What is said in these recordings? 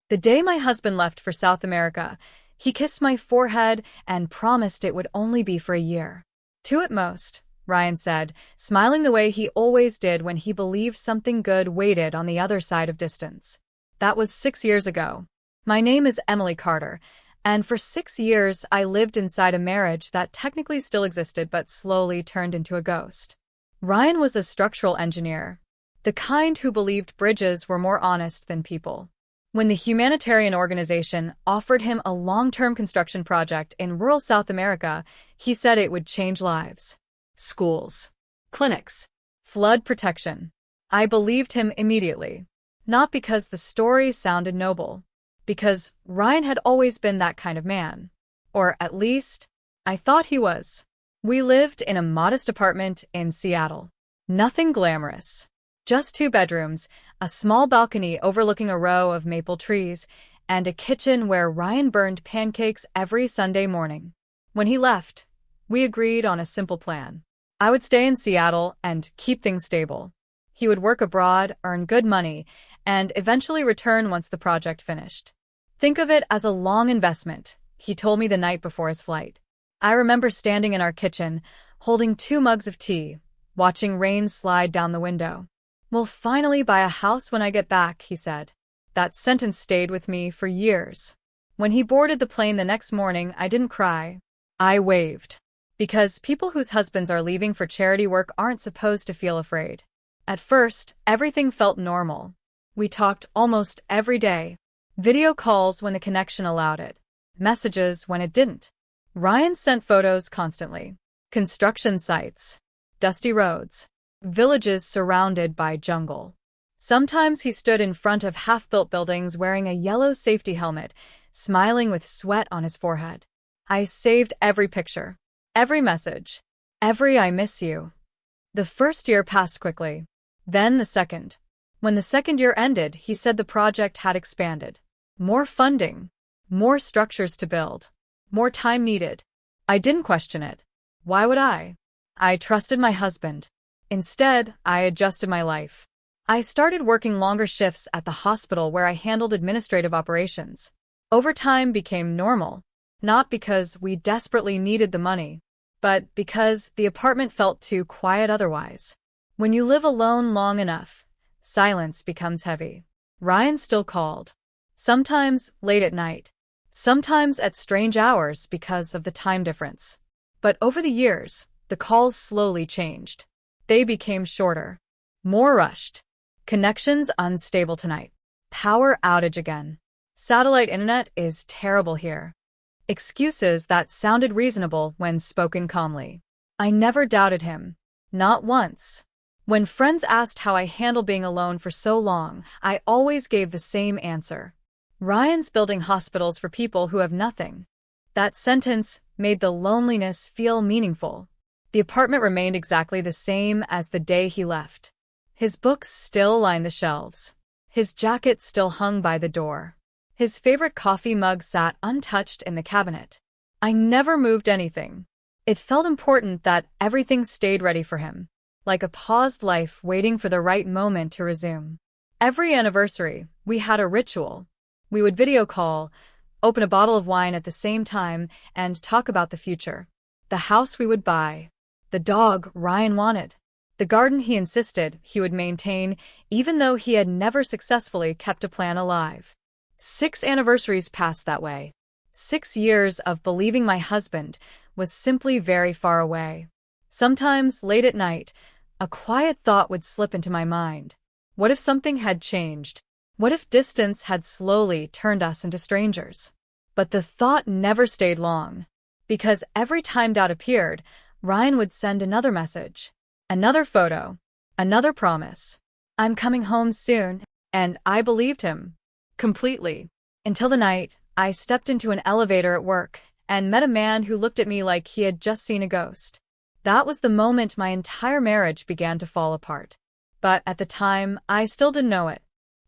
The day my husband left for South America, he kissed my forehead and promised it would only be for a year. Two at most, Ryan said, smiling the way he always did when he believed something good waited on the other side of distance. That was 6 years ago. My name is Emily Carter, and for 6 years I lived inside a marriage that technically still existed but slowly turned into a ghost. Ryan was a structural engineer, the kind who believed bridges were more honest than people. When the humanitarian organization offered him a long-term construction project in rural South America, he said it would change lives. Schools, clinics, flood protection. I believed him immediately. Not because the story sounded noble, because Ryan had always been that kind of man. Or at least, I thought he was. We lived in a modest apartment in Seattle. Nothing glamorous. Just 2 bedrooms, a small balcony overlooking a row of maple trees, and a kitchen where Ryan burned pancakes every Sunday morning. When he left, we agreed on a simple plan. I would stay in Seattle and keep things stable. He would work abroad, earn good money, and eventually return once the project finished. Think of it as a long investment, he told me the night before his flight. I remember standing in our kitchen, holding 2 mugs of tea, watching rain slide down the window. "We'll finally buy a house when I get back," he said. That sentence stayed with me for years. When he boarded the plane the next morning, I didn't cry. I waved. Because people whose husbands are leaving for charity work aren't supposed to feel afraid. At first, everything felt normal. We talked almost every day. Video calls when the connection allowed it. Messages when it didn't. Ryan sent photos constantly. Construction sites. Dusty roads. Villages surrounded by jungle. Sometimes he stood in front of half-built buildings wearing a yellow safety helmet, smiling with sweat on his forehead. I saved every picture, every message, every "I miss you." The first year passed quickly. Then the second. When the second year ended, he said the project had expanded. More funding, more structures to build, more time needed. I didn't question it. Why would I? I trusted my husband. Instead, I adjusted my life. I started working longer shifts at the hospital where I handled administrative operations. Overtime became normal, not because we desperately needed the money, but because the apartment felt too quiet otherwise. When you live alone long enough, silence becomes heavy. Ryan still called. Sometimes late at night. Sometimes at strange hours because of the time difference. But over the years, the calls slowly changed. They became shorter, more rushed. Connections unstable tonight. Power outage again. Satellite internet is terrible here. Excuses that sounded reasonable when spoken calmly. I never doubted him. Not once. When friends asked how I handled being alone for so long, I always gave the same answer. Ryan's building hospitals for people who have nothing. That sentence made the loneliness feel meaningful. The apartment remained exactly the same as the day he left. His books still lined the shelves. His jacket still hung by the door. His favorite coffee mug sat untouched in the cabinet. I never moved anything. It felt important that everything stayed ready for him, like a paused life waiting for the right moment to resume. Every anniversary, we had a ritual. We would video call, open a bottle of wine at the same time, and talk about the future. The house we would buy. The dog Ryan wanted. The garden he insisted he would maintain, even though he had never successfully kept a plan alive. 6 anniversaries passed that way. 6 years of believing my husband was simply very far away. Sometimes, late at night, a quiet thought would slip into my mind. What if something had changed? What if distance had slowly turned us into strangers? But the thought never stayed long. Because every time doubt appeared, Ryan would send another message, another photo, another promise. "I'm coming home soon," and I believed him. Completely. Until the night, I stepped into an elevator at work and met a man who looked at me like he had just seen a ghost. That was the moment my entire marriage began to fall apart. But at the time, I still didn't know it.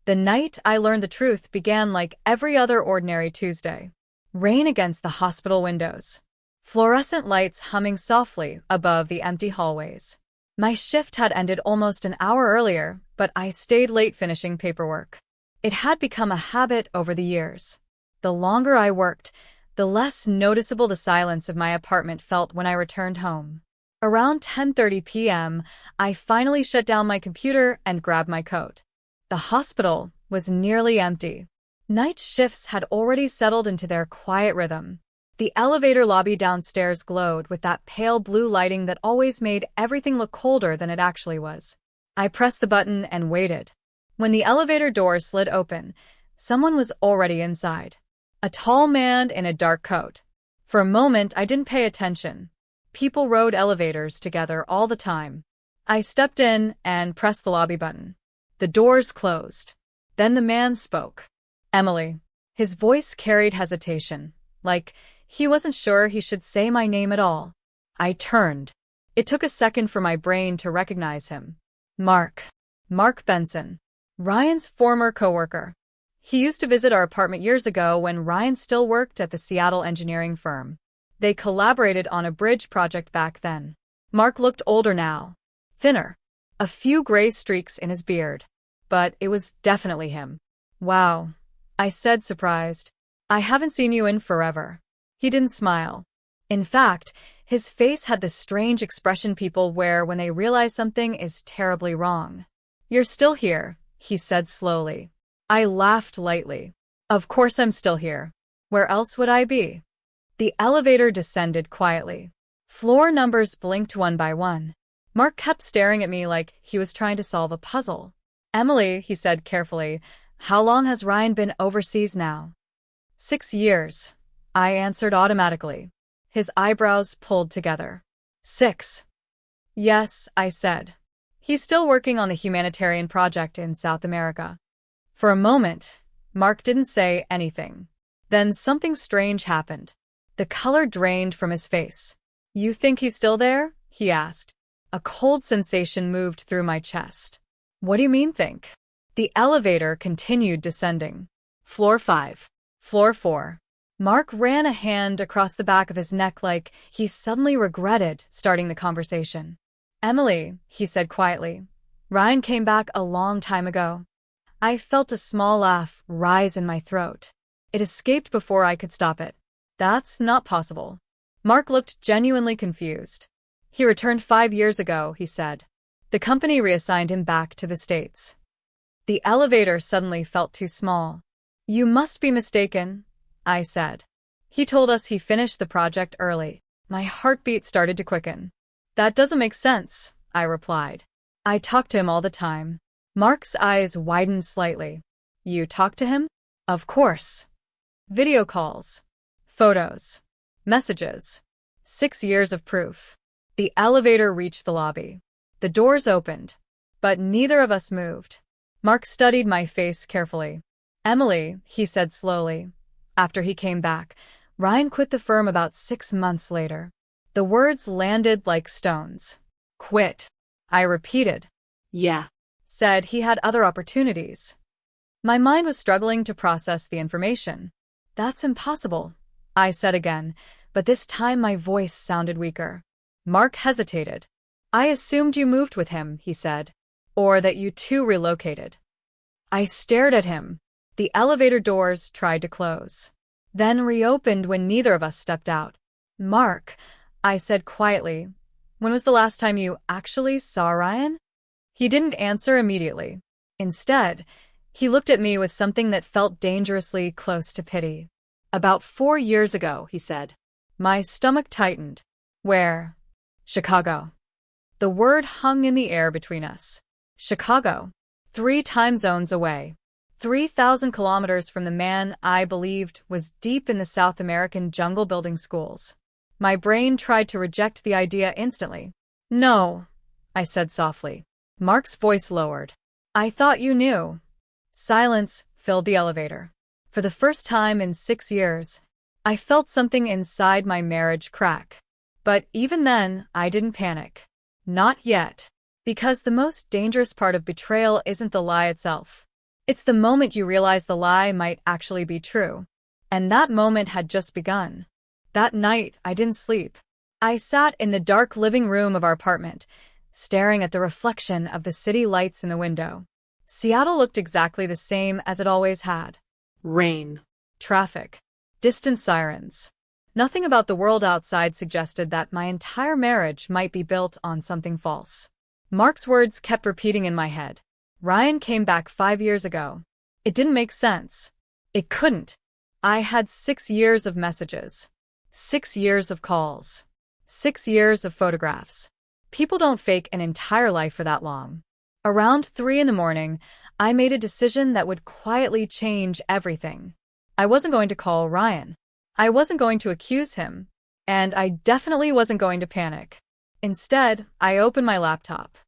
The night I learned the truth began like every other ordinary Tuesday. Rain against the hospital windows. Fluorescent lights humming softly above the empty hallways. My shift had ended almost an hour earlier, but I stayed late finishing paperwork. It had become a habit over the years. The longer I worked, the less noticeable the silence of my apartment felt when I returned home. Around 10:30 p.m., I finally shut down my computer and grabbed my coat. The hospital was nearly empty. Night shifts had already settled into their quiet rhythm. The elevator lobby downstairs glowed with that pale blue lighting that always made everything look colder than it actually was. I pressed the button and waited. When the elevator door slid open, someone was already inside. A tall man in a dark coat. For a moment, I didn't pay attention. People rode elevators together all the time. I stepped in and pressed the lobby button. The doors closed. Then the man spoke. Emily. His voice carried hesitation, like he wasn't sure he should say my name at all. I turned. It took a second for my brain to recognize him. Mark. Mark Benson. Ryan's former coworker. He used to visit our apartment years ago when Ryan still worked at the Seattle engineering firm. They collaborated on a bridge project back then. Mark looked older now. Thinner. A few gray streaks in his beard. But it was definitely him. Wow. I said, surprised. I haven't seen you in forever. He didn't smile. In fact, his face had the strange expression people wear when they realize something is terribly wrong. You're still here, he said slowly. I laughed lightly. Of course I'm still here. Where else would I be? The elevator descended quietly. Floor numbers blinked one by one. Mark kept staring at me like he was trying to solve a puzzle. Emily, he said carefully, how long has Ryan been overseas now? 6 years. I answered automatically. His eyebrows pulled together. 6. Yes, I said. He's still working on the humanitarian project in South America. For a moment, Mark didn't say anything. Then something strange happened. The color drained from his face. You think he's still there? He asked. A cold sensation moved through my chest. What do you mean think? The elevator continued descending. Floor 5. Floor 4. Mark ran a hand across the back of his neck like he suddenly regretted starting the conversation. Emily, he said quietly. Ryan came back a long time ago. I felt a small laugh rise in my throat. It escaped before I could stop it. That's not possible. Mark looked genuinely confused. He returned 5 years ago, he said. The company reassigned him back to the States. The elevator suddenly felt too small. You must be mistaken, I said. He told us he finished the project early. My heartbeat started to quicken. That doesn't make sense, I replied. I talk to him all the time. Mark's eyes widened slightly. You talk to him? Of course. Video calls. Photos. Messages. 6 years of proof. The elevator reached the lobby. The doors opened, but neither of us moved. Mark studied my face carefully. Emily, he said slowly. After he came back, Ryan quit the firm about 6 months later. The words landed like stones. Quit. I repeated. Yeah. Said he had other opportunities. My mind was struggling to process the information. That's impossible, I said again, but this time my voice sounded weaker. Mark hesitated. I assumed you moved with him, he said, or that you two relocated. I stared at him. The elevator doors tried to close, then reopened when neither of us stepped out. Mark, I said quietly, when was the last time you actually saw Ryan? He didn't answer immediately. Instead, he looked at me with something that felt dangerously close to pity. About 4 years ago, he said. My stomach tightened. Where? Chicago. The word hung in the air between us. Chicago. 3 time zones away. 3,000 kilometers from the man I believed was deep in the South American jungle building schools. My brain tried to reject the idea instantly. No, I said softly. Mark's voice lowered. I thought you knew. Silence filled the elevator. For the first time in 6 years, I felt something inside my marriage crack. But even then, I didn't panic. Not yet. Because the most dangerous part of betrayal isn't the lie itself. It's the moment you realize the lie might actually be true. And that moment had just begun. That night, I didn't sleep. I sat in the dark living room of our apartment, staring at the reflection of the city lights in the window. Seattle looked exactly the same as it always had. Rain. Traffic. Distant sirens. Nothing about the world outside suggested that my entire marriage might be built on something false. Mark's words kept repeating in my head. Ryan came back 5 years ago. It didn't make sense. It couldn't. I had 6 years of messages. 6 years of calls. 6 years of photographs. People don't fake an entire life for that long. Around 3 in the morning, I made a decision that would quietly change everything. I wasn't going to call Ryan. I wasn't going to accuse him. And I definitely wasn't going to panic. Instead, I opened my laptop.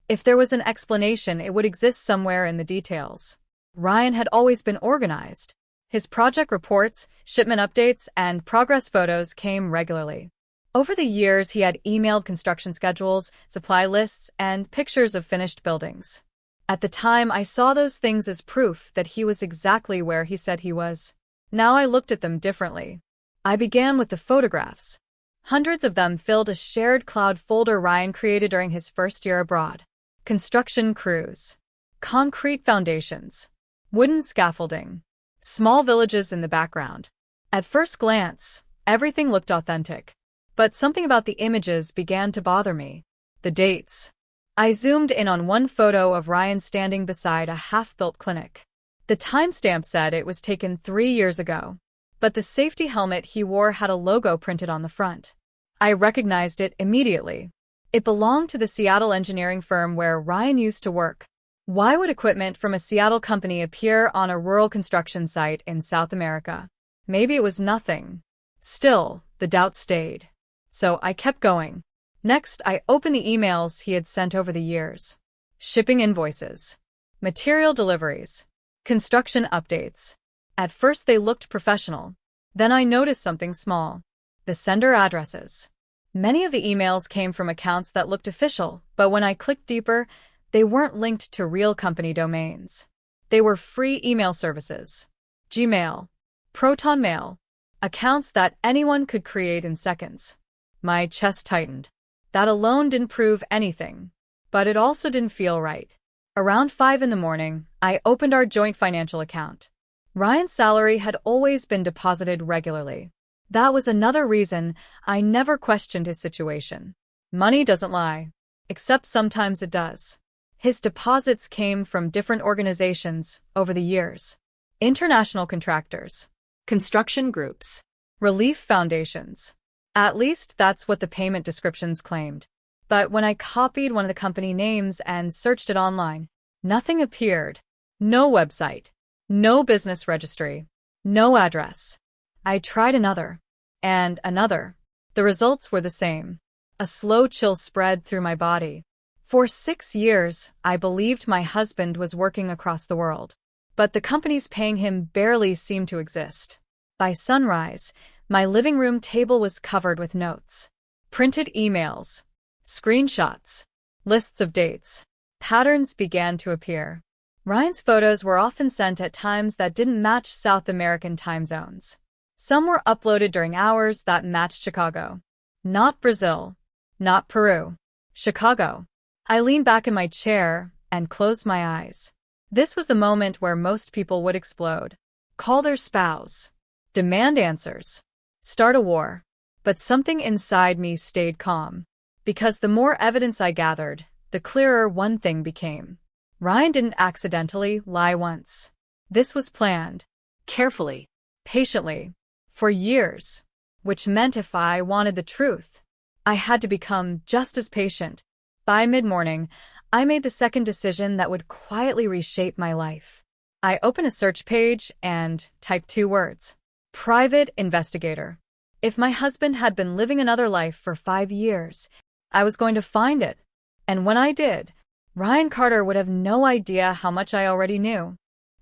If there was an explanation, it would exist somewhere in the details. Ryan had always been organized. His project reports, shipment updates, and progress photos came regularly. Over the years, he had emailed construction schedules, supply lists, and pictures of finished buildings. At the time, I saw those things as proof that he was exactly where he said he was. Now I looked at them differently. I began with the photographs. Hundreds of them filled a shared cloud folder Ryan created during his first year abroad. Construction crews. Concrete foundations. Wooden scaffolding. Small villages in the background. At first glance, everything looked authentic. But something about the images began to bother me. The dates. I zoomed in on one photo of Ryan standing beside a half-built clinic. The timestamp said it was taken 3 years ago. But the safety helmet he wore had a logo printed on the front. I recognized it immediately. It belonged to the Seattle engineering firm where Ryan used to work. Why would equipment from a Seattle company appear on a rural construction site in South America? Maybe it was nothing. Still, the doubt stayed. So I kept going. Next, I opened the emails he had sent over the years. Shipping invoices. Material deliveries. Construction updates. At first they looked professional. Then I noticed something small. The sender addresses. Many of the emails came from accounts that looked official, but when I clicked deeper, they weren't linked to real company domains. They were free email services. Gmail. Proton Mail. Accounts that anyone could create in seconds. My chest tightened. That alone didn't prove anything. But it also didn't feel right. Around 5 in the morning, I opened our joint financial account. Ryan's salary had always been deposited regularly. That was another reason I never questioned his situation. Money doesn't lie. Except sometimes it does. His deposits came from different organizations over the years. International contractors. Construction groups. Relief foundations. At least that's what the payment descriptions claimed. But when I copied one of the company names and searched it online, nothing appeared. No website. No business registry. No address. I tried another. And another. The results were the same. A slow chill spread through my body. For 6 years, I believed my husband was working across the world. But the companies paying him barely seemed to exist. By sunrise, my living room table was covered with notes. Printed emails. Screenshots. Lists of dates. Patterns began to appear. Ryan's photos were often sent at times that didn't match South American time zones. Some were uploaded during hours that matched Chicago. Not Brazil. Not Peru. Chicago. I leaned back in my chair and closed my eyes. This was the moment where most people would explode. Call their spouse. Demand answers. Start a war. But something inside me stayed calm. Because the more evidence I gathered, the clearer one thing became. Ryan didn't accidentally lie once. This was planned. Carefully. Patiently. For years. Which meant if I wanted the truth, I had to become just as patient. By mid-morning, I made the second decision that would quietly reshape my life. I opened a search page and typed 2 words. Private investigator. If my husband had been living another life for 5 years, I was going to find it. And when I did, Ryan Carter would have no idea how much I already knew.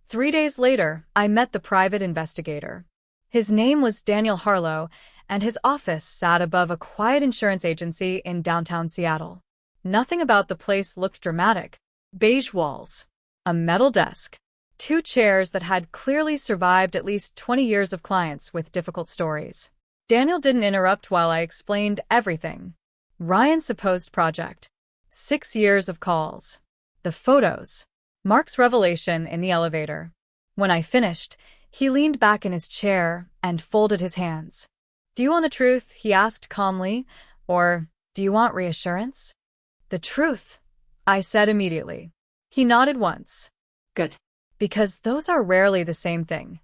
3 days later, I met the private investigator. His name was Daniel Harlow, and his office sat above a quiet insurance agency in downtown Seattle. Nothing about the place looked dramatic. Beige walls. A metal desk. 2 chairs that had clearly survived at least 20 years of clients with difficult stories. Daniel didn't interrupt while I explained everything. Ryan's supposed project. 6 years of calls. The photos. Mark's revelation in the elevator. When I finished, he leaned back in his chair and folded his hands. "Do you want the truth?" he asked calmly. "Or do you want reassurance?" "The truth," I said immediately. He nodded once. "Good." "Because those are rarely the same thing."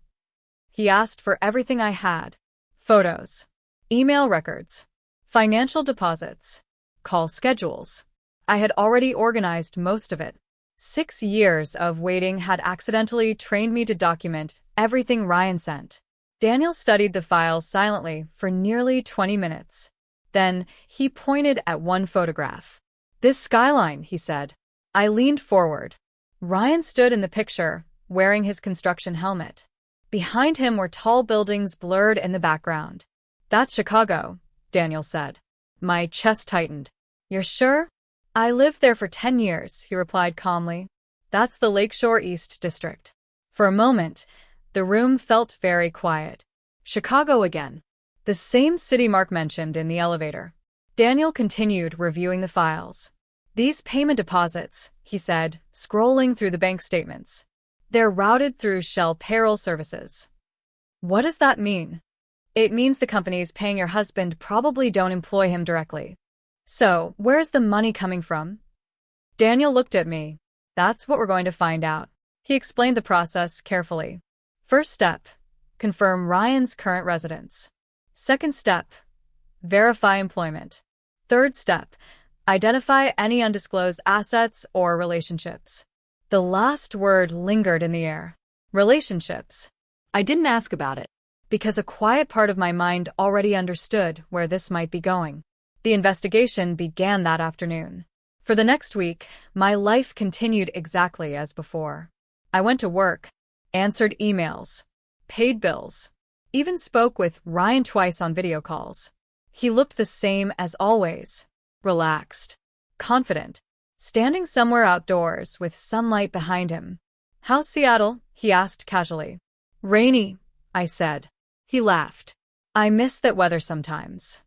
He asked for everything I had. Photos, email records, financial deposits, call schedules. I had already organized most of it. 6 years of waiting had accidentally trained me to document everything Ryan sent. Daniel studied the files silently for nearly 20 minutes. Then he pointed at one photograph. "This skyline," he said. I leaned forward. Ryan stood in the picture, wearing his construction helmet. Behind him were tall buildings blurred in the background. "That's Chicago," Daniel said. My chest tightened. "You're sure?" "I lived there for 10 years, he replied calmly. "That's the Lakeshore East District." For a moment, the room felt very quiet. Chicago again. The same city Mark mentioned in the elevator. Daniel continued reviewing the files. "These payment deposits," he said, scrolling through the bank statements. "They're routed through Shell payroll services." "What does that mean?" "It means the companies paying your husband probably don't employ him directly." "So, where's the money coming from?" Daniel looked at me. "That's what we're going to find out." He explained the process carefully. First step, confirm Ryan's current residence. Second step, verify employment. Third step, identify any undisclosed assets or relationships. The last word lingered in the air. Relationships. I didn't ask about it. Because a quiet part of my mind already understood where this might be going. The investigation began that afternoon. For the next week, my life continued exactly as before. I went to work, answered emails, paid bills, even spoke with Ryan twice on video calls. He looked the same as always, relaxed, confident, standing somewhere outdoors with sunlight behind him. "How's Seattle?" he asked casually. "Rainy," I said. He laughed. "I miss that weather sometimes."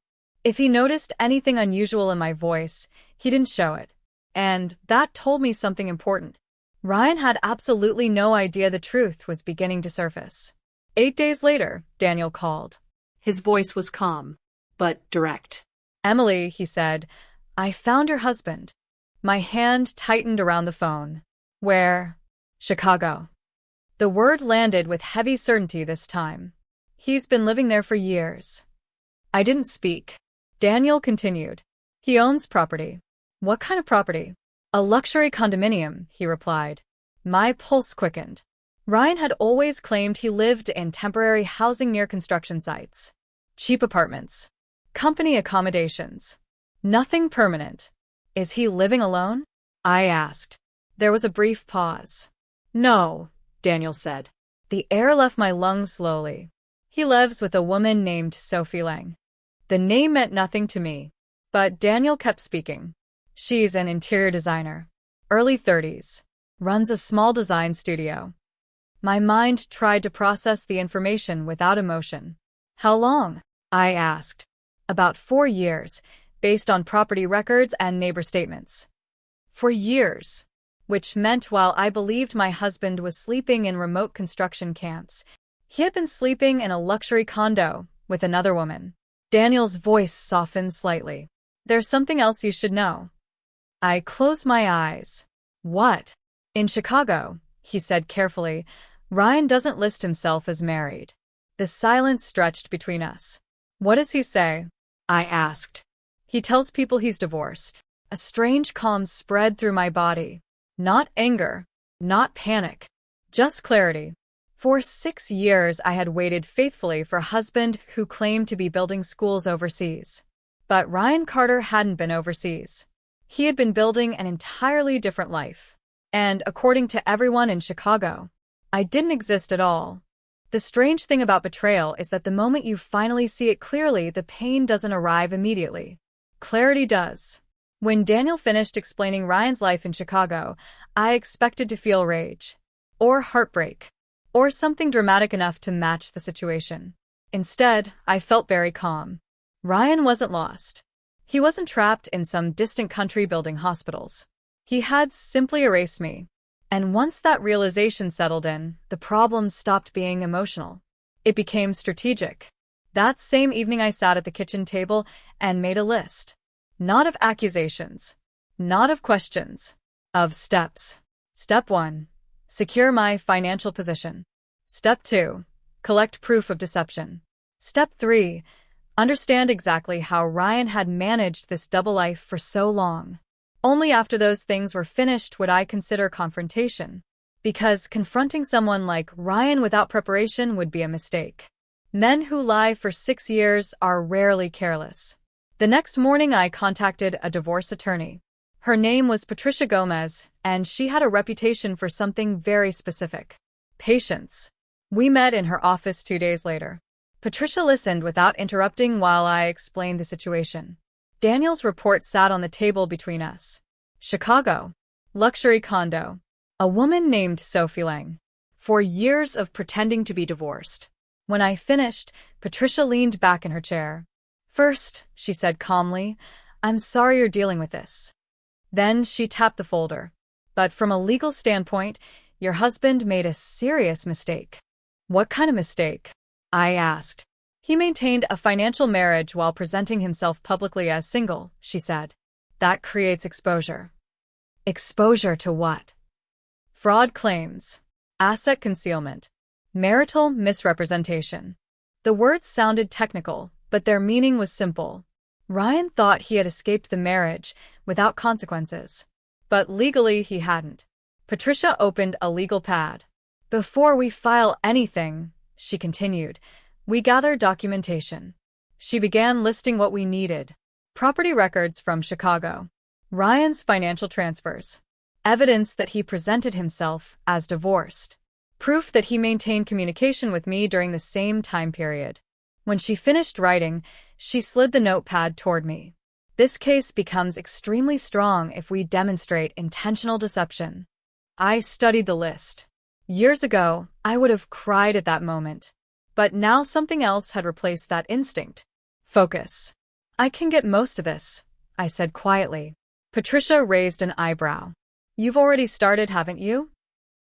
If he noticed anything unusual in my voice, he didn't show it. And that told me something important. Ryan had absolutely no idea the truth was beginning to surface. 8 days later, Daniel called. His voice was calm, but direct. "Emily," he said, "I found your husband." My hand tightened around the phone. "Where?" "Chicago." The word landed with heavy certainty this time. "He's been living there for years." I didn't speak. Daniel continued. "He owns property." "What kind of property?" "A luxury condominium," he replied. My pulse quickened. Ryan had always claimed he lived in temporary housing near construction sites. Cheap apartments. Company accommodations. Nothing permanent. "Is he living alone?" I asked. There was a brief pause. "No," Daniel said. The air left my lungs slowly. "He lives with a woman named Sophie Lang." The name meant nothing to me, but Daniel kept speaking. "She's an interior designer, early 30s, runs a small design studio." My mind tried to process the information without emotion. "How long?" I asked. "About 4 years, based on property records and neighbor statements." 4 years. Which meant while I believed my husband was sleeping in remote construction camps, he had been sleeping in a luxury condo with another woman. Daniel's voice softened slightly. "There's something else you should know." I closed my eyes. "What?" "In Chicago," he said carefully, "Ryan doesn't list himself as married." The silence stretched between us. "What does he say?" I asked. "He tells people he's divorced." A strange calm spread through my body. Not anger, not panic, just clarity. For 6 years I had waited faithfully for a husband who claimed to be building schools overseas. But Ryan Carter hadn't been overseas. He had been building an entirely different life. And according to everyone in Chicago, I didn't exist at all. The strange thing about betrayal is that the moment you finally see it clearly, the pain doesn't arrive immediately. Clarity does. When Daniel finished explaining Ryan's life in Chicago, I expected to feel rage, or heartbreak, or something dramatic enough to match the situation. Instead, I felt very calm. Ryan wasn't lost. He wasn't trapped in some distant country building hospitals. He had simply erased me. And once that realization settled in, the problem stopped being emotional. It became strategic. That same evening I sat at the kitchen table and made a list. Not of accusations, not of questions, of steps. Step 1. Secure my financial position. Step 2. Collect proof of deception. Step 3. Understand exactly how Ryan had managed this double life for so long. Only after those things were finished would I consider confrontation. Because confronting someone like Ryan without preparation would be a mistake. Men who lie for 6 years are rarely careless. The next morning I contacted a divorce attorney. Her name was Patricia Gomez, and she had a reputation for something very specific: patience. We met in her office 2 days later. Patricia listened without interrupting while I explained the situation. Daniel's report sat on the table between us. Chicago. Luxury condo. A woman named Sophie Lang. 4 years of pretending to be divorced. When I finished, Patricia leaned back in her chair. First, she said calmly, I'm sorry you're dealing with this. Then she tapped the folder. But from a legal standpoint, your husband made a serious mistake. What kind of mistake? I asked. He maintained a financial marriage while presenting himself publicly as single, she said. That creates exposure. Exposure to what? Fraud claims, asset concealment, marital misrepresentation. The words sounded technical, but their meaning was simple. Ryan thought he had escaped the marriage without consequences. But legally he hadn't. Patricia opened a legal pad. Before we file anything, she continued, we gather documentation. She began listing what we needed. Property records from Chicago. Ryan's financial transfers. Evidence that he presented himself as divorced. Proof that he maintained communication with me during the same time period. When she finished writing, she slid the notepad toward me. This case becomes extremely strong if we demonstrate intentional deception. I studied the list. Years ago, I would have cried at that moment. But now something else had replaced that instinct. Focus. I can get most of this, I said quietly. Patricia raised an eyebrow. You've already started, haven't you?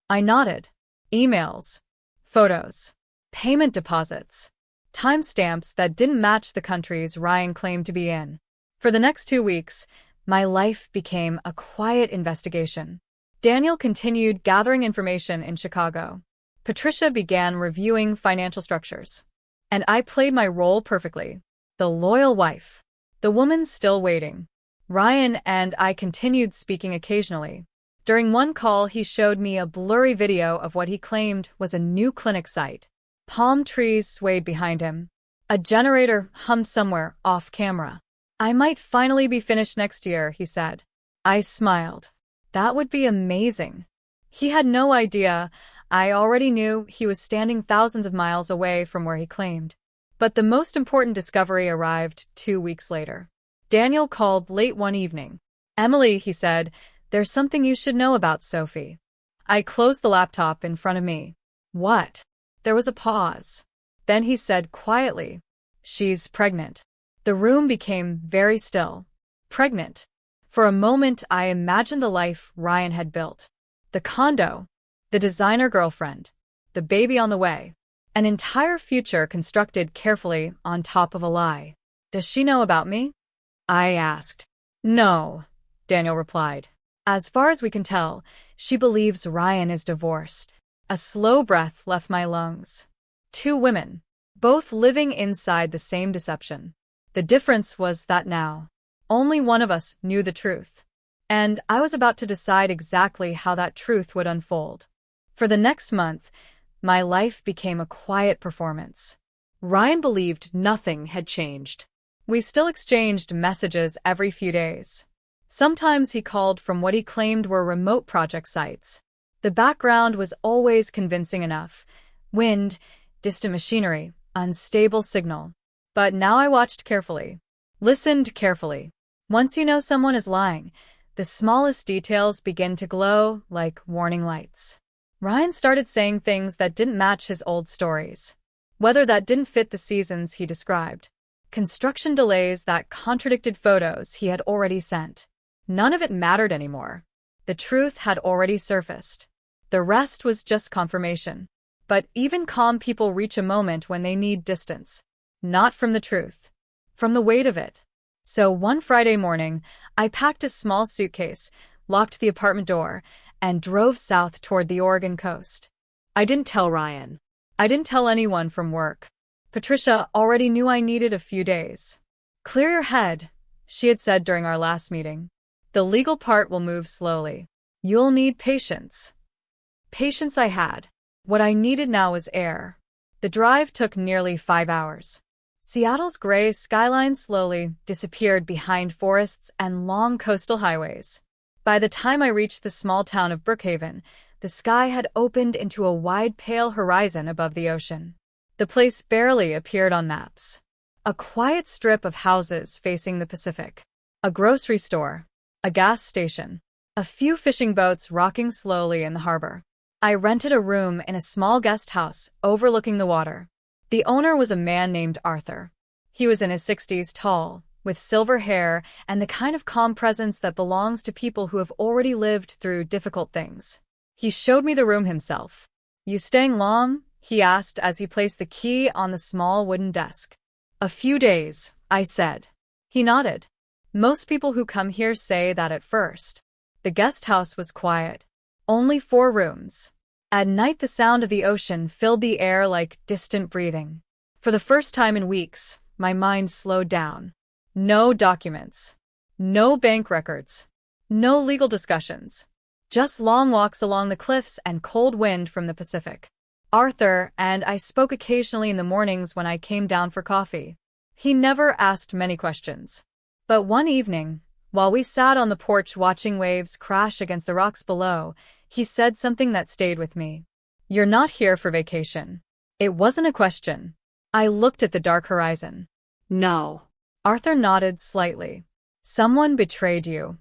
I nodded. Emails. Photos. Payment deposits. Timestamps that didn't match the countries Ryan claimed to be in. For the next 2 weeks, my life became a quiet investigation. Daniel continued gathering information in Chicago. Patricia began reviewing financial structures. And I played my role perfectly. The loyal wife. The woman still waiting. Ryan and I continued speaking occasionally. During one call, he showed me a blurry video of what he claimed was a new clinic site. Palm trees swayed behind him. A generator hummed somewhere off camera. I might finally be finished next year, he said. I smiled. That would be amazing. He had no idea. I already knew he was standing thousands of miles away from where he claimed. But the most important discovery arrived 2 weeks later. Daniel called late one evening. Emily, he said, there's something you should know about Sophie. I closed the laptop in front of me. What? There was a pause. Then he said quietly, she's pregnant. The room became very still. Pregnant. For a moment, I imagined the life Ryan had built. The condo. The designer girlfriend. The baby on the way. An entire future constructed carefully on top of a lie. Does she know about me? I asked. No, Daniel replied. As far as we can tell, she believes Ryan is divorced. A slow breath left my lungs. 2 women, both living inside the same deception. The difference was that now, only one of us knew the truth. And I was about to decide exactly how that truth would unfold. For the next month, my life became a quiet performance. Ryan believed nothing had changed. We still exchanged messages every few days. Sometimes he called from what he claimed were remote project sites. The background was always convincing enough. Wind, distant machinery, unstable signal. But now I watched carefully. Listened carefully. Once you know someone is lying, the smallest details begin to glow like warning lights. Ryan started saying things that didn't match his old stories. Weather that didn't fit the seasons he described. Construction delays that contradicted photos he had already sent. None of it mattered anymore. The truth had already surfaced. The rest was just confirmation. But even calm people reach a moment when they need distance. Not from the truth. From the weight of it. So one Friday morning, I packed a small suitcase, locked the apartment door, and drove south toward the Oregon coast. I didn't tell Ryan. I didn't tell anyone from work. Patricia already knew I needed a few days. Clear your head, she had said during our last meeting. The legal part will move slowly. You'll need patience. Patience I had. What I needed now was air. The drive took nearly 5 hours. Seattle's gray skyline slowly disappeared behind forests and long coastal highways. By the time I reached the small town of Brookhaven, the sky had opened into a wide pale horizon above the ocean. The place barely appeared on maps. A quiet strip of houses facing the Pacific. A grocery store. A gas station. A few fishing boats rocking slowly in the harbor. I rented a room in a small guest house overlooking the water. The owner was a man named Arthur. He was in his 60s, tall, with silver hair and the kind of calm presence that belongs to people who have already lived through difficult things. He showed me the room himself. "You staying long?" he asked as he placed the key on the small wooden desk. "A few days," I said. He nodded. Most people who come here say that at first. The guest house was quiet. Only 4 rooms. At night, the sound of the ocean filled the air like distant breathing. For the first time in weeks, my mind slowed down. No documents. No bank records. No legal discussions. Just long walks along the cliffs and cold wind from the Pacific. Arthur and I spoke occasionally in the mornings when I came down for coffee. He never asked many questions. But one evening, while we sat on the porch watching waves crash against the rocks below, he said something that stayed with me. "You're not here for vacation." It wasn't a question. I looked at the dark horizon. No. Arthur nodded slightly. "Someone betrayed you."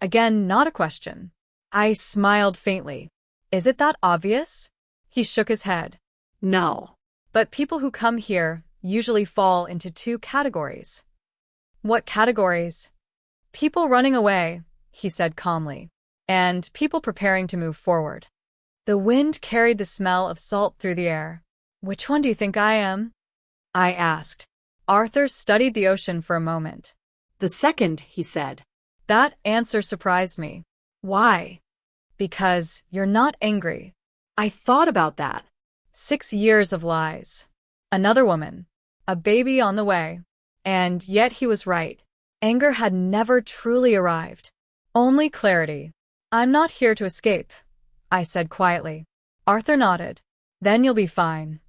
Again, not a question. I smiled faintly. "Is it that obvious?" He shook his head. No. "But people who come here usually fall into 2 categories." "What categories?" "People running away," he said calmly, "and people preparing to move forward." The wind carried the smell of salt through the air. "Which one do you think I am?" I asked. Arthur studied the ocean for a moment. "The second," he said. That answer surprised me. "Why?" "Because you're not angry." I thought about that. 6 years of lies. Another woman. A baby on the way. And yet he was right. Anger had never truly arrived. Only clarity. "I'm not here to escape," I said quietly. Arthur nodded. "Then you'll be fine."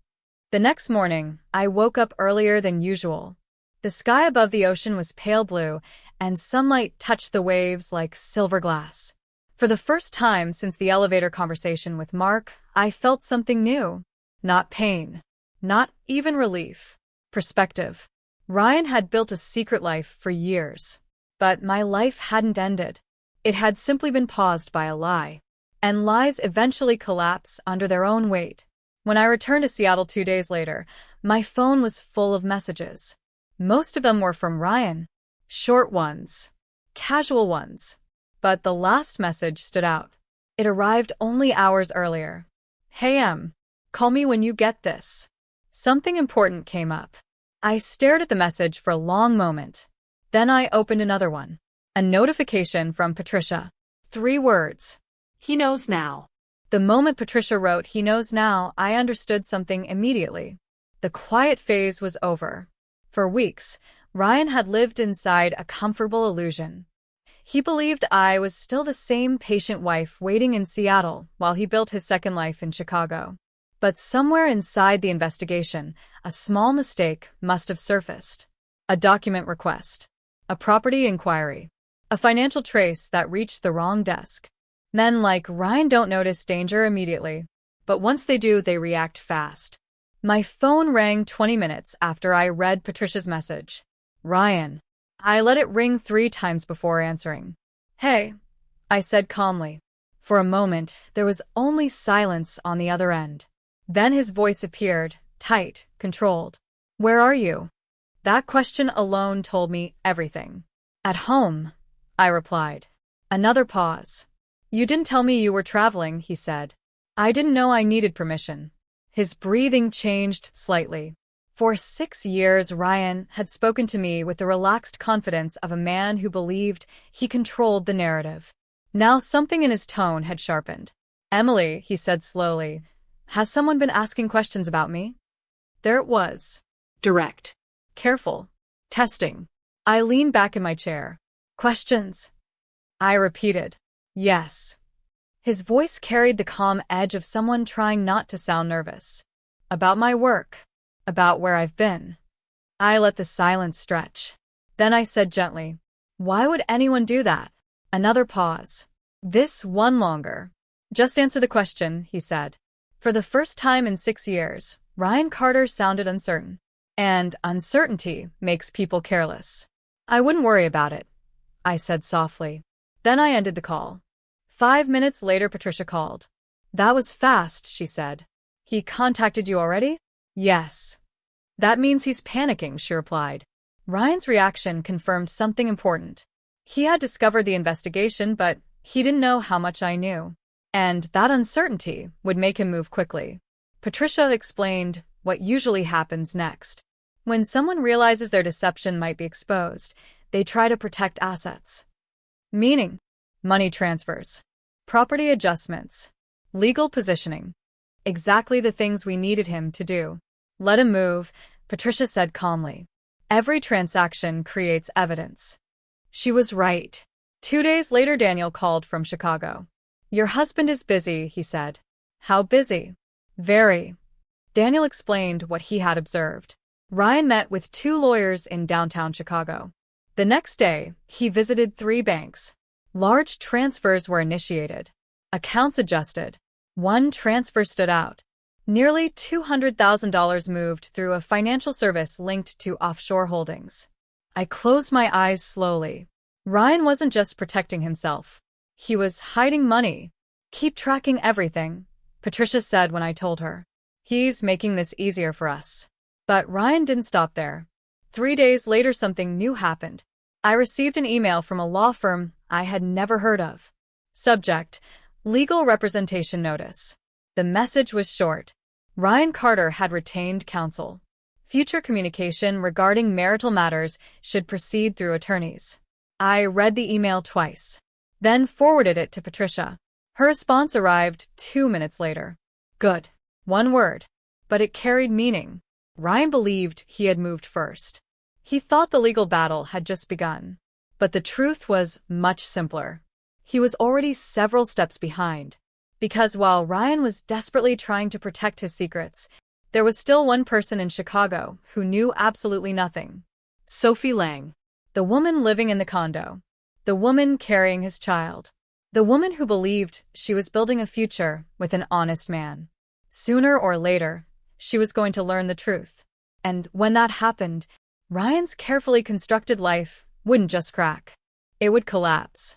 The next morning, I woke up earlier than usual. The sky above the ocean was pale blue, and sunlight touched the waves like silver glass. For the first time since the elevator conversation with Mark, I felt something new. Not pain. Not even relief. Perspective. Ryan had built a secret life for years. But my life hadn't ended. It had simply been paused by a lie. And lies eventually collapse under their own weight. When I returned to Seattle 2 days later, my phone was full of messages. Most of them were from Ryan. Short ones. Casual ones. But the last message stood out. It arrived only hours earlier. "Hey Em, call me when you get this." Something important came up. I stared at the message for a long moment. Then I opened another one. A notification from Patricia. 3 words. "He knows now." The moment Patricia wrote, "He knows now," I understood something immediately. The quiet phase was over. For weeks, Ryan had lived inside a comfortable illusion. He believed I was still the same patient wife waiting in Seattle while he built his second life in Chicago. But somewhere inside the investigation, a small mistake must have surfaced. A document request. A property inquiry. A financial trace that reached the wrong desk. Men like Ryan don't notice danger immediately, but once they do, they react fast. My phone rang 20 minutes after I read Patricia's message. "Ryan." I let it ring 3 times before answering. "Hey," I said calmly. For a moment, there was only silence on the other end. Then his voice appeared, tight, controlled. "Where are you?" That question alone told me everything. "At home," I replied. Another pause. "You didn't tell me you were traveling," he said. I didn't know I needed permission. His breathing changed slightly. For 6 years, Ryan had spoken to me with the relaxed confidence of a man who believed he controlled the narrative. Now something in his tone had sharpened. Emily, he said slowly, has someone been asking questions about me? There it was. Direct. Careful. Testing. I leaned back in my chair. Questions? I repeated. Yes. His voice carried the calm edge of someone trying not to sound nervous. About my work. About where I've been. I let the silence stretch. Then I said gently, why would anyone do that? Another pause. This one longer. Just answer the question, he said. For the first time in 6 years, Ryan Carter sounded uncertain. And uncertainty makes people careless. I wouldn't worry about it, I said softly. Then I ended the call. 5 minutes later, Patricia called. That was fast, she said. He contacted you already? Yes. That means he's panicking, she replied. Ryan's reaction confirmed something important. He had discovered the investigation, but he didn't know how much I knew. And that uncertainty would make him move quickly. Patricia explained what usually happens next. When someone realizes their deception might be exposed, they try to protect assets. Meaning, money transfers, property adjustments, legal positioning. Exactly the things we needed him to do. Let him move, Patricia said calmly. Every transaction creates evidence. She was right. 2 days later, Daniel called from Chicago. Your husband is busy, he said. How busy? Very. Daniel explained what he had observed. Ryan met with 2 lawyers in downtown Chicago. The next day, he visited 3 banks. Large transfers were initiated. Accounts adjusted. One transfer stood out. Nearly $200,000 moved through a financial service linked to offshore holdings. I closed my eyes slowly. Ryan wasn't just protecting himself. He was hiding money. Keep tracking everything, Patricia said when I told her. He's making this easier for us. But Ryan didn't stop there. 3 days later, something new happened. I received an email from a law firm I had never heard of. Subject: Legal Representation Notice. The message was short. Ryan Carter had retained counsel. Future communication regarding marital matters should proceed through attorneys. I read the email twice, then forwarded it to Patricia. Her response arrived 2 minutes later. Good. One word. But it carried meaning. Ryan believed he had moved first. He thought the legal battle had just begun. But the truth was much simpler. He was already several steps behind. Because while Ryan was desperately trying to protect his secrets, there was still one person in Chicago who knew absolutely nothing. Sophie Lang. The woman living in the condo. The woman carrying his child. The woman who believed she was building a future with an honest man. Sooner or later, she was going to learn the truth. And when that happened, Ryan's carefully constructed life wouldn't just crack. It would collapse.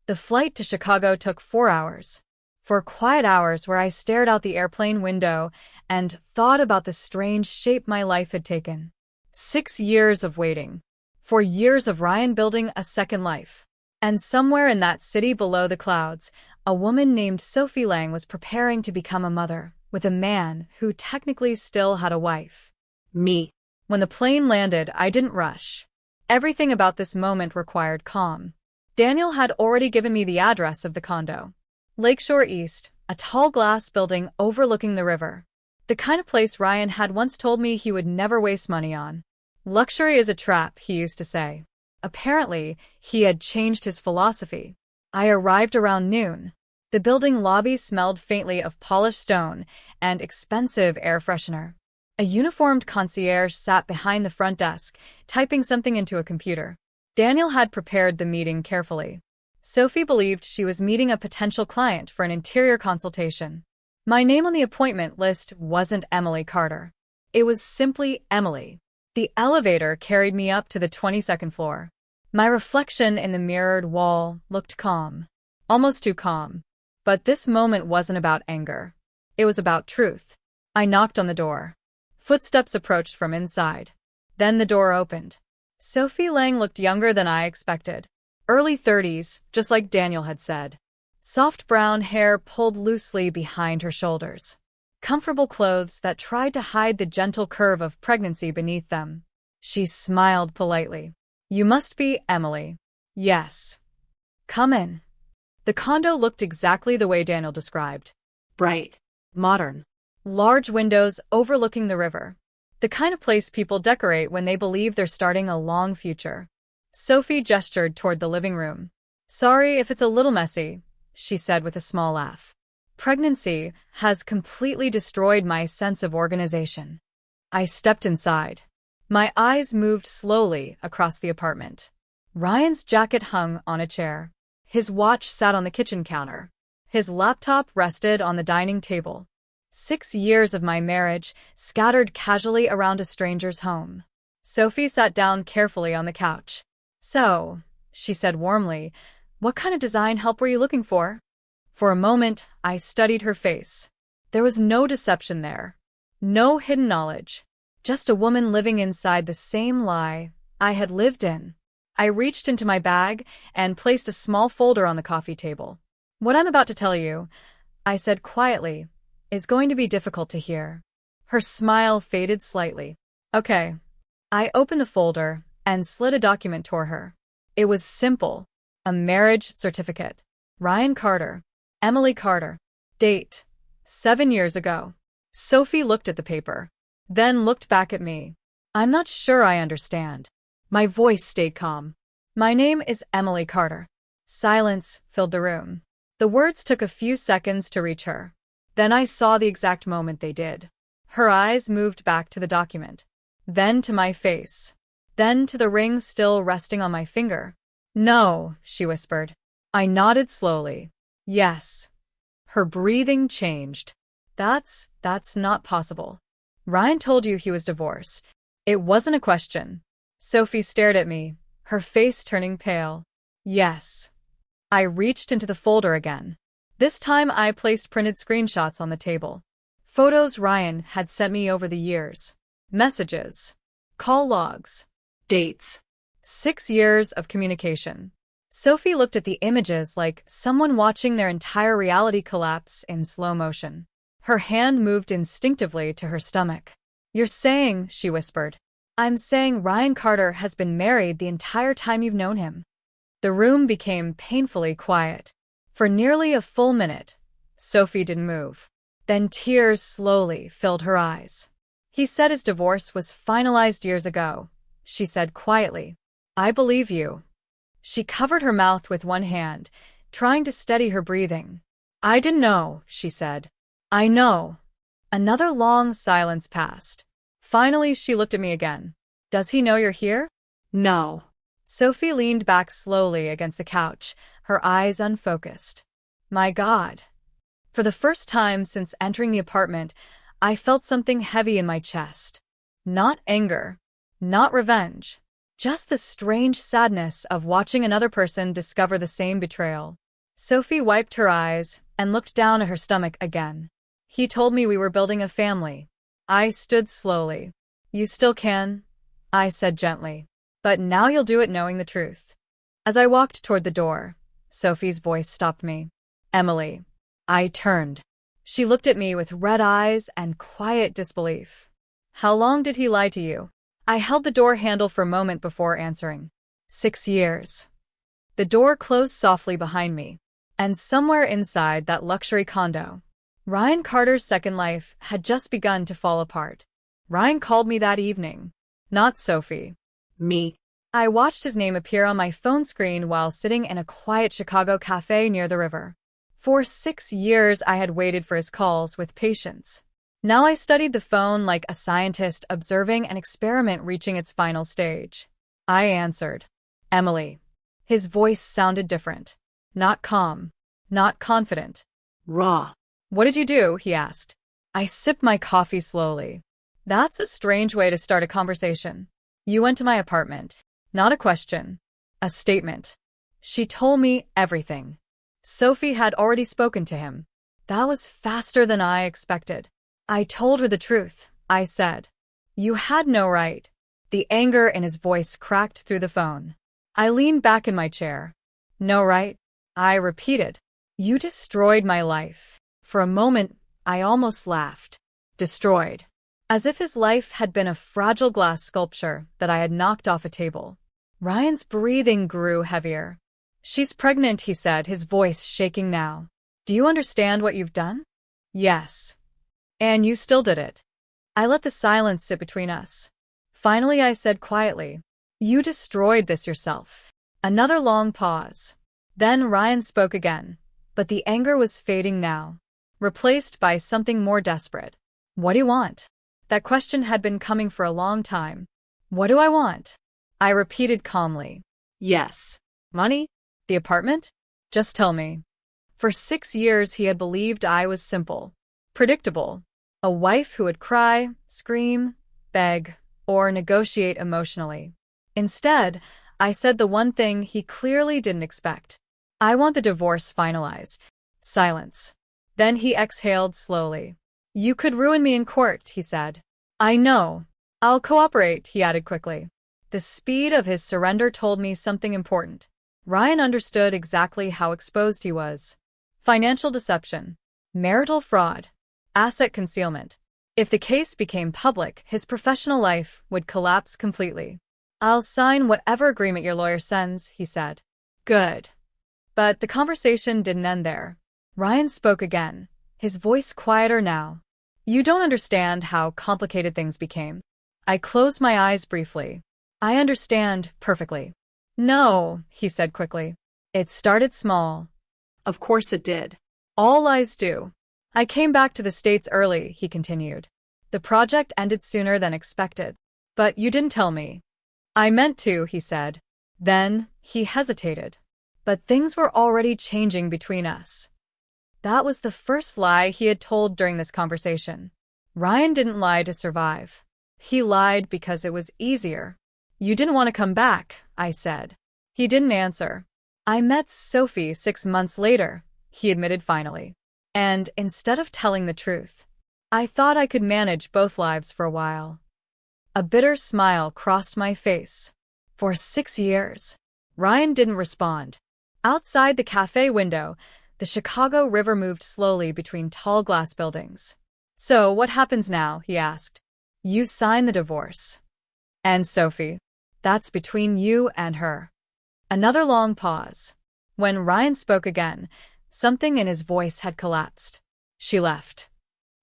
The flight to Chicago took 4 hours. 4 quiet hours where I stared out the airplane window and thought about the strange shape my life had taken. 6 years of waiting. 4 years of Ryan building a second life. And somewhere in that city below the clouds, a woman named Sophie Lang was preparing to become a mother, with a man who technically still had a wife. Me. When the plane landed, I didn't rush. Everything about this moment required calm. Daniel had already given me the address of the condo. Lakeshore East, a tall glass building overlooking the river. The kind of place Ryan had once told me he would never waste money on. Luxury is a trap, he used to say. Apparently, he had changed his philosophy. I arrived around noon. The building lobby smelled faintly of polished stone and expensive air freshener. A uniformed concierge sat behind the front desk, typing something into a computer. Daniel had prepared the meeting carefully. Sophie believed she was meeting a potential client for an interior consultation. My name on the appointment list wasn't Emily Carter. It was simply Emily. The elevator carried me up to the 22nd floor. My reflection in the mirrored wall looked calm. Almost too calm. But this moment wasn't about anger. It was about truth. I knocked on the door. Footsteps approached from inside. Then the door opened. Sophie Lang looked younger than I expected. Early 30s, just like Daniel had said. Soft brown hair pulled loosely behind her shoulders. Comfortable clothes that tried to hide the gentle curve of pregnancy beneath them. She smiled politely. "You must be Emily." "Yes." "Come in." The condo looked exactly the way Daniel described. Bright. Modern. Large windows overlooking the river. The kind of place people decorate when they believe they're starting a long future. Sophie gestured toward the living room. "Sorry if it's a little messy," she said with a small laugh. "Pregnancy has completely destroyed my sense of organization." I stepped inside. My eyes moved slowly across the apartment. Ryan's jacket hung on a chair. His watch sat on the kitchen counter. His laptop rested on the dining table. 6 years of my marriage scattered casually around a stranger's home. Sophie sat down carefully on the couch. "So," she said warmly, "what kind of design help were you looking for?" For a moment, I studied her face. There was no deception there. No hidden knowledge. Just a woman living inside the same lie I had lived in. I reached into my bag and placed a small folder on the coffee table. "What I'm about to tell you," I said quietly, "is going to be difficult to hear." Her smile faded slightly. "Okay." I opened the folder and slid a document toward her. It was simple. A marriage certificate. Ryan Carter. Emily Carter. Date: 7 years ago. Sophie looked at the paper, then looked back at me. "I'm not sure I understand." My voice stayed calm. "My name is Emily Carter." Silence filled the room. The words took a few seconds to reach her. Then I saw the exact moment they did. Her eyes moved back to the document, then to my face, then to the ring still resting on my finger. "No," she whispered. I nodded slowly. "Yes." Her breathing changed. That's not possible. Ryan told you he was divorced." It wasn't a question. Sophie stared at me, her face turning pale. "Yes." I reached into the folder again. This time I placed printed screenshots on the table. Photos Ryan had sent me over the years. Messages. Call logs. Dates. 6 years of communication. Sophie looked at the images like someone watching their entire reality collapse in slow motion. Her hand moved instinctively to her stomach. "You're saying," she whispered, "I'm saying Ryan Carter has been married the entire time you've known him." The room became painfully quiet. For nearly a full minute, Sophie didn't move. Then tears slowly filled her eyes. "He said his divorce was finalized years ago," she said quietly. "I believe you." She covered her mouth with one hand, trying to steady her breathing. "I didn't know," she said. "I know." Another long silence passed. Finally, she looked at me again. "Does he know you're here?" No. Sophie leaned back slowly against the couch, her eyes unfocused. My God. For the first time since entering the apartment, I felt something heavy in my chest. Not anger, not revenge, just the strange sadness of watching another person discover the same betrayal. Sophie wiped her eyes and looked down at her stomach again. "He told me we were building a family." I stood slowly. "You still can," I said gently. "But now you'll do it knowing the truth." As I walked toward the door, Sophie's voice stopped me. "Emily." I turned. She looked at me with red eyes and quiet disbelief. "How long did he lie to you?" I held the door handle for a moment before answering. 6 years. The door closed softly behind me, and somewhere inside that luxury condo, Ryan Carter's second life had just begun to fall apart. Ryan called me that evening. Not Sophie. Me. I watched his name appear on my phone screen while sitting in a quiet Chicago cafe near the river. For 6 years I had waited for his calls with patience. Now I studied the phone like a scientist observing an experiment reaching its final stage. I answered. "Emily." His voice sounded different. Not calm. Not confident. Raw. "What did you do?" he asked. I sipped my coffee slowly. That's a strange way to start a conversation. "You went to my apartment." Not a question. A statement. She told me everything. Sophie had already spoken to him. That was faster than I expected. I told her the truth, I said. "You had no right." The anger in his voice cracked through the phone. I leaned back in my chair. "No right?" I repeated. You destroyed my life. For a moment, I almost laughed. Destroyed. As if his life had been a fragile glass sculpture that I had knocked off a table. Ryan's breathing grew heavier. She's pregnant, he said, his voice shaking now. Do you understand what you've done? Yes. And you still did it. I let the silence sit between us. Finally, I said quietly, you destroyed this yourself. Another long pause. Then Ryan spoke again, but the anger was fading now, replaced by something more desperate. What do you want? That question had been coming for a long time. What do I want? I repeated calmly. Yes. Money? The apartment? Just tell me. For 6 years he had believed I was simple, predictable, a wife who would cry, scream, beg, or negotiate emotionally. Instead, I said the one thing he clearly didn't expect. I want the divorce finalized. Silence. Then he exhaled slowly. You could ruin me in court, he said. I know. I'll cooperate, he added quickly. The speed of his surrender told me something important. Ryan understood exactly how exposed he was. Financial deception, marital fraud, asset concealment. If the case became public, his professional life would collapse completely. I'll sign whatever agreement your lawyer sends, he said. Good. But the conversation didn't end there. Ryan spoke again, his voice quieter now. You don't understand how complicated things became. I closed my eyes briefly. I understand perfectly. No, he said quickly. It started small. Of course it did. All lies do. I came back to the States early, he continued. The project ended sooner than expected. But you didn't tell me. I meant to, he said. Then, he hesitated. But things were already changing between us. That was the first lie he had told during this conversation. Ryan didn't lie to survive. He lied because it was easier. You didn't want to come back, I said. He didn't answer. I met Sophie 6 months later, he admitted finally. And instead of telling the truth, I thought I could manage both lives for a while. A bitter smile crossed my face. For 6 years. Ryan didn't respond. Outside the cafe window, the Chicago River moved slowly between tall glass buildings. So, what happens now? He asked. You sign the divorce. And Sophie? That's between you and her. Another long pause. When Ryan spoke again, something in his voice had collapsed. She left.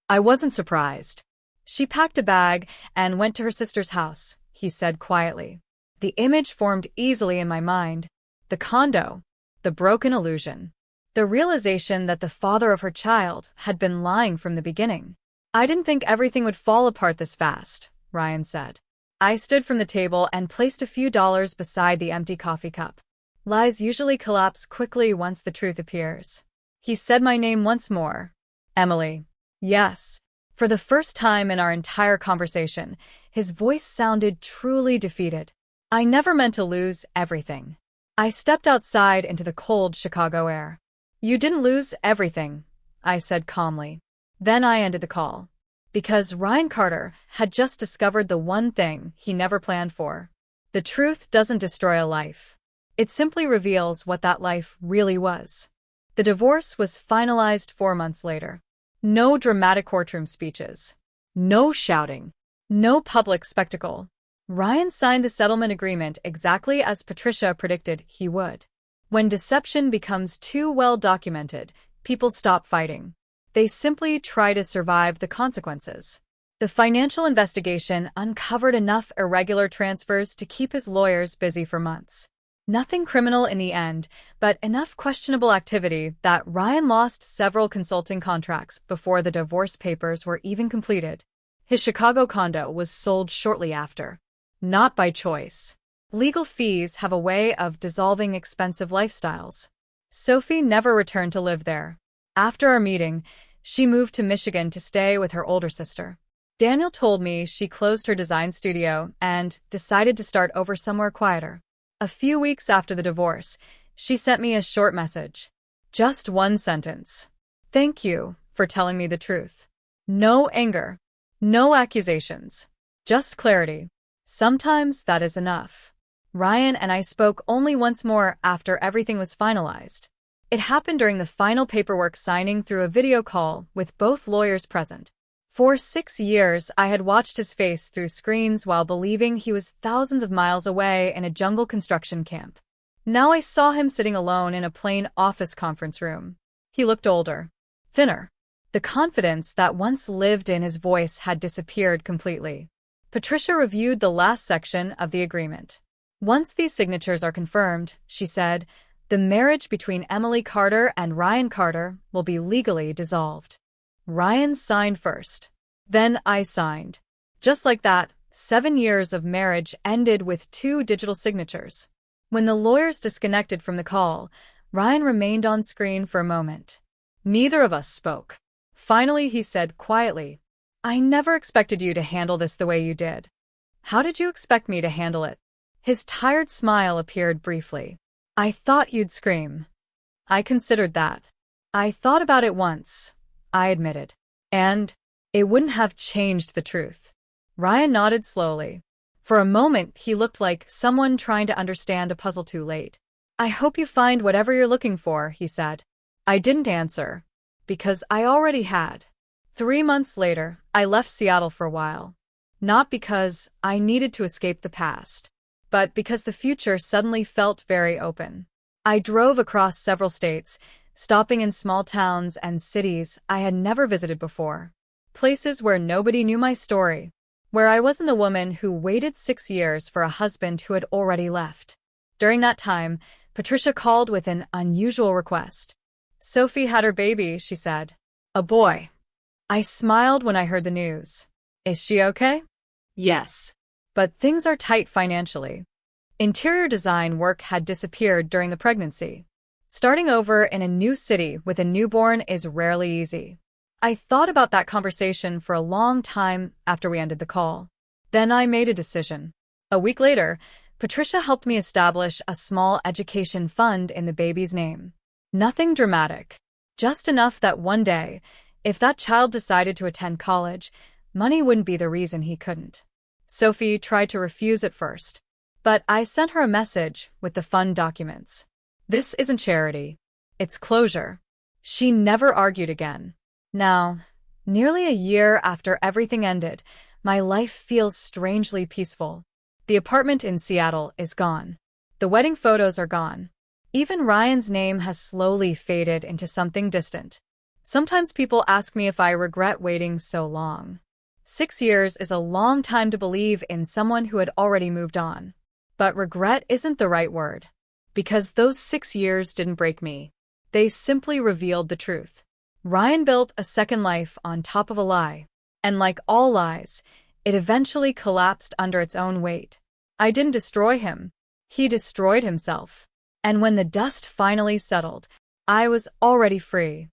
I wasn't surprised. She packed a bag and went to her sister's house, he said quietly. The image formed easily in my mind. The condo. The broken illusion. The realization that the father of her child had been lying from the beginning. I didn't think everything would fall apart this fast, Ryan said. I stood from the table and placed a few dollars beside the empty coffee cup. Lies usually collapse quickly once the truth appears. He said my name once more. Emily. Yes. For the first time in our entire conversation, his voice sounded truly defeated. I never meant to lose everything. I stepped outside into the cold Chicago air. You didn't lose everything, I said calmly. Then I ended the call. Because Ryan Carter had just discovered the one thing he never planned for. The truth doesn't destroy a life. It simply reveals what that life really was. The divorce was finalized 4 months later. No dramatic courtroom speeches. No shouting. No public spectacle. Ryan signed the settlement agreement exactly as Patricia predicted he would. When deception becomes too well documented, people stop fighting. They simply try to survive the consequences. The financial investigation uncovered enough irregular transfers to keep his lawyers busy for months. Nothing criminal in the end, but enough questionable activity that Ryan lost several consulting contracts before the divorce papers were even completed. His Chicago condo was sold shortly after. Not by choice. Legal fees have a way of dissolving expensive lifestyles. Sophie never returned to live there. After our meeting, she moved to Michigan to stay with her older sister. Daniel told me she closed her design studio and decided to start over somewhere quieter. A few weeks after the divorce, she sent me a short message. Just one sentence. Thank you for telling me the truth. No anger. No accusations. Just clarity. Sometimes that is enough. Ryan and I spoke only once more after everything was finalized. It happened during the final paperwork signing through a video call with both lawyers present. For 6 years, I had watched his face through screens while believing he was thousands of miles away in a jungle construction camp. Now I saw him sitting alone in a plain office conference room. He looked older, thinner. The confidence that once lived in his voice had disappeared completely. Patricia reviewed the last section of the agreement. "Once these signatures are confirmed," she said, "the marriage between Emily Carter and Ryan Carter will be legally dissolved." Ryan signed first. Then I signed. Just like that, 7 years of marriage ended with 2 digital signatures. When the lawyers disconnected from the call, Ryan remained on screen for a moment. Neither of us spoke. Finally, he said quietly, "I never expected you to handle this the way you did." "How did you expect me to handle it?" His tired smile appeared briefly. "I thought you'd scream." "I considered that. I thought about it once," I admitted. "And it wouldn't have changed the truth." Ryan nodded slowly. For a moment, he looked like someone trying to understand a puzzle too late. "I hope you find whatever you're looking for," he said. I didn't answer, because I already had. 3 months later, I left Seattle for a while. Not because I needed to escape the past, but because the future suddenly felt very open. I drove across several states, stopping in small towns and cities I had never visited before. Places where nobody knew my story, where I wasn't the woman who waited 6 years for a husband who had already left. During that time, Patricia called with an unusual request. "Sophie had her baby," she said. "A boy." I smiled when I heard the news. "Is she okay?" Yes. "But things are tight financially." Interior design work had disappeared during the pregnancy. Starting over in a new city with a newborn is rarely easy. I thought about that conversation for a long time after we ended the call. Then I made a decision. A week later, Patricia helped me establish a small education fund in the baby's name. Nothing dramatic. Just enough that one day, if that child decided to attend college, money wouldn't be the reason he couldn't. Sophie tried to refuse at first, but I sent her a message with the fund documents. "This isn't charity. It's closure." She never argued again. Now, nearly a year after everything ended, my life feels strangely peaceful. The apartment in Seattle is gone. The wedding photos are gone. Even Ryan's name has slowly faded into something distant. Sometimes people ask me if I regret waiting so long. 6 years is a long time to believe in someone who had already moved on. But regret isn't the right word. Because those 6 years didn't break me. They simply revealed the truth. Ryan built a second life on top of a lie. And like all lies, it eventually collapsed under its own weight. I didn't destroy him. He destroyed himself. And when the dust finally settled, I was already free.